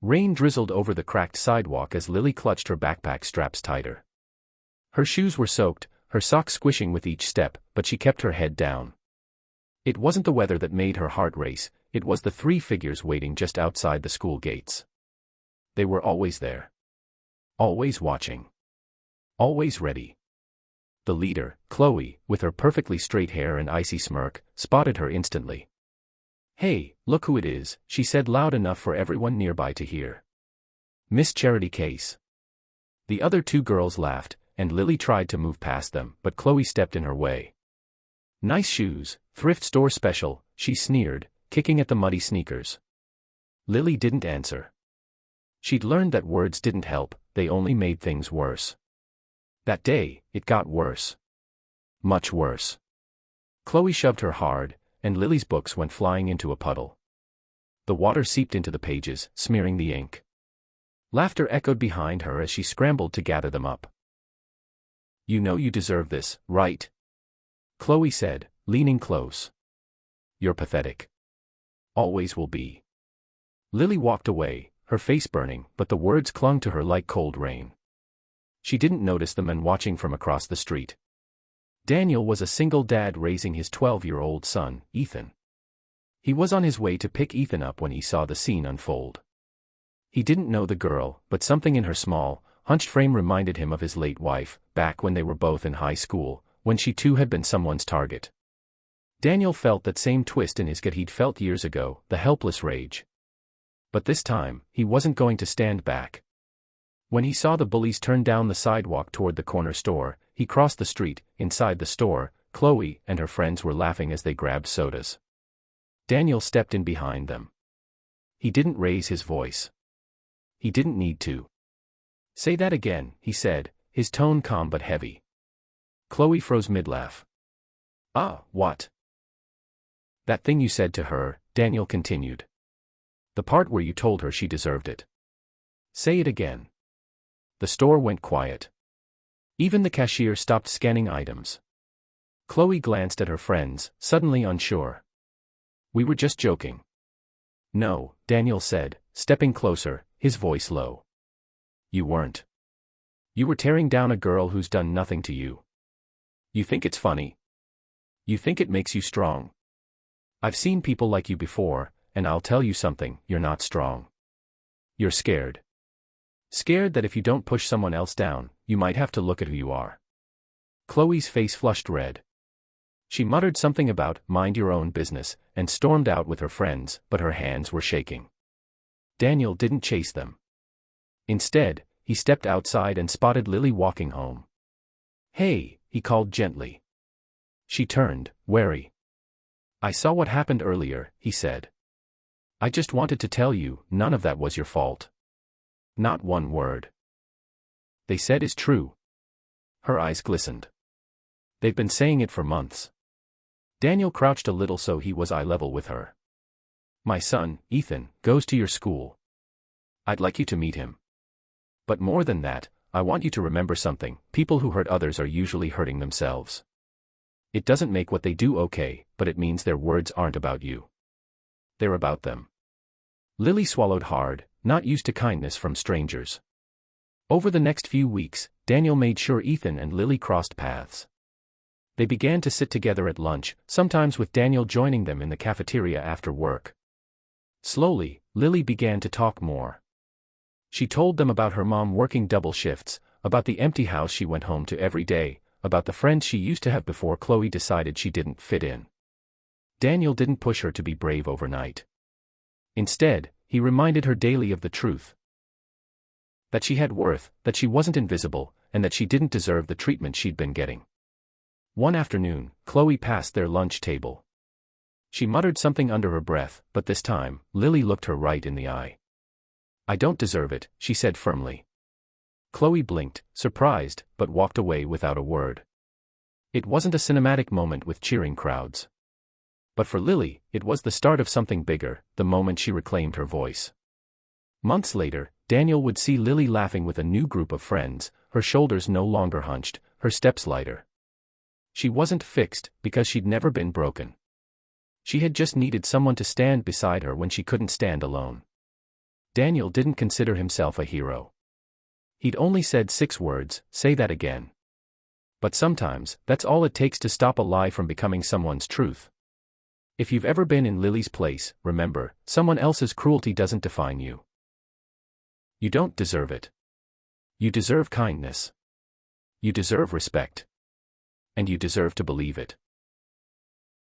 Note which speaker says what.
Speaker 1: Rain drizzled over the cracked sidewalk as Lily clutched her backpack straps tighter. Her shoes were soaked, her socks squishing with each step, but she kept her head down. It wasn't the weather that made her heart race, it was the three figures waiting just outside the school gates. They were always there. Always watching. Always ready. The leader, Chloe, with her perfectly straight hair and icy smirk, spotted her instantly. "Hey, look who it is," she said loud enough for everyone nearby to hear. "Miss Charity Case." The other two girls laughed, and Lily tried to move past them, but Chloe stepped in her way. "Nice shoes, thrift store special," she sneered, kicking at the muddy sneakers. Lily didn't answer. She'd learned that words didn't help, they only made things worse. That day, it got worse. Much worse. Chloe shoved her hard, and Lily's books went flying into a puddle. The water seeped into the pages, smearing the ink. Laughter echoed behind her as she scrambled to gather them up. "You know you deserve this, right?" Chloe said, leaning close. "You're pathetic. Always will be." Lily walked away, her face burning, but the words clung to her like cold rain. She didn't notice the men watching from across the street. Daniel was a single dad raising his 12-year-old son, Ethan. He was on his way to pick Ethan up when he saw the scene unfold. He didn't know the girl, but something in her small, hunched frame reminded him of his late wife, back when they were both in high school, when she too had been someone's target. Daniel felt that same twist in his gut he'd felt years ago, the helpless rage. But this time, he wasn't going to stand back. When he saw the bullies turn down the sidewalk toward the corner store, he crossed the street. Inside the store, Chloe and her friends were laughing as they grabbed sodas. Daniel stepped in behind them. He didn't raise his voice. He didn't need to. "Say that again," he said, his tone calm but heavy. Chloe froze mid-laugh. What?" "That thing you said to her," Daniel continued. "The part where you told her she deserved it. Say it again." The store went quiet. Even the cashier stopped scanning items. Chloe glanced at her friends, suddenly unsure. "We were just joking." "No," Daniel said, stepping closer, his voice low. "You weren't. You were tearing down a girl who's done nothing to you. You think it's funny? You think it makes you strong? I've seen people like you before, and I'll tell you something, you're not strong. You're scared. Scared that if you don't push someone else down, you might have to look at who you are." Chloe's face flushed red. She muttered something about "mind your own business," and stormed out with her friends, but her hands were shaking. Daniel didn't chase them. Instead, he stepped outside and spotted Lily walking home. "Hey," he called gently. She turned, wary. "I saw what happened earlier," he said. "I just wanted to tell you, none of that was your fault. Not one word. They said is true." Her eyes glistened. "They've been saying it for months." Daniel crouched a little so he was eye level with her. "My son, Ethan, goes to your school. I'd like you to meet him. But more than that, I want you to remember something, people who hurt others are usually hurting themselves. It doesn't make what they do okay, but it means their words aren't about you. They're about them." Lily swallowed hard, not used to kindness from strangers. Over the next few weeks, Daniel made sure Ethan and Lily crossed paths. They began to sit together at lunch, sometimes with Daniel joining them in the cafeteria after work. Slowly, Lily began to talk more. She told them about her mom working double shifts, about the empty house she went home to every day, about the friends she used to have before Chloe decided she didn't fit in. Daniel didn't push her to be brave overnight. Instead, he reminded her daily of the truth. That she had worth, that she wasn't invisible, and that she didn't deserve the treatment she'd been getting. One afternoon, Chloe passed their lunch table. She muttered something under her breath, but this time, Lily looked her right in the eye. "I don't deserve it," she said firmly. Chloe blinked, surprised, but walked away without a word. It wasn't a cinematic moment with cheering crowds. But for Lily, it was the start of something bigger, the moment she reclaimed her voice. Months later, Daniel would see Lily laughing with a new group of friends, her shoulders no longer hunched, her steps lighter. She wasn't fixed, because she'd never been broken. She had just needed someone to stand beside her when she couldn't stand alone. Daniel didn't consider himself a hero. He'd only said 6 words, "Say that again." But sometimes, that's all it takes to stop a lie from becoming someone's truth. If you've ever been in Lily's place, remember, someone else's cruelty doesn't define you. You don't deserve it. You deserve kindness. You deserve respect. And you deserve to believe it.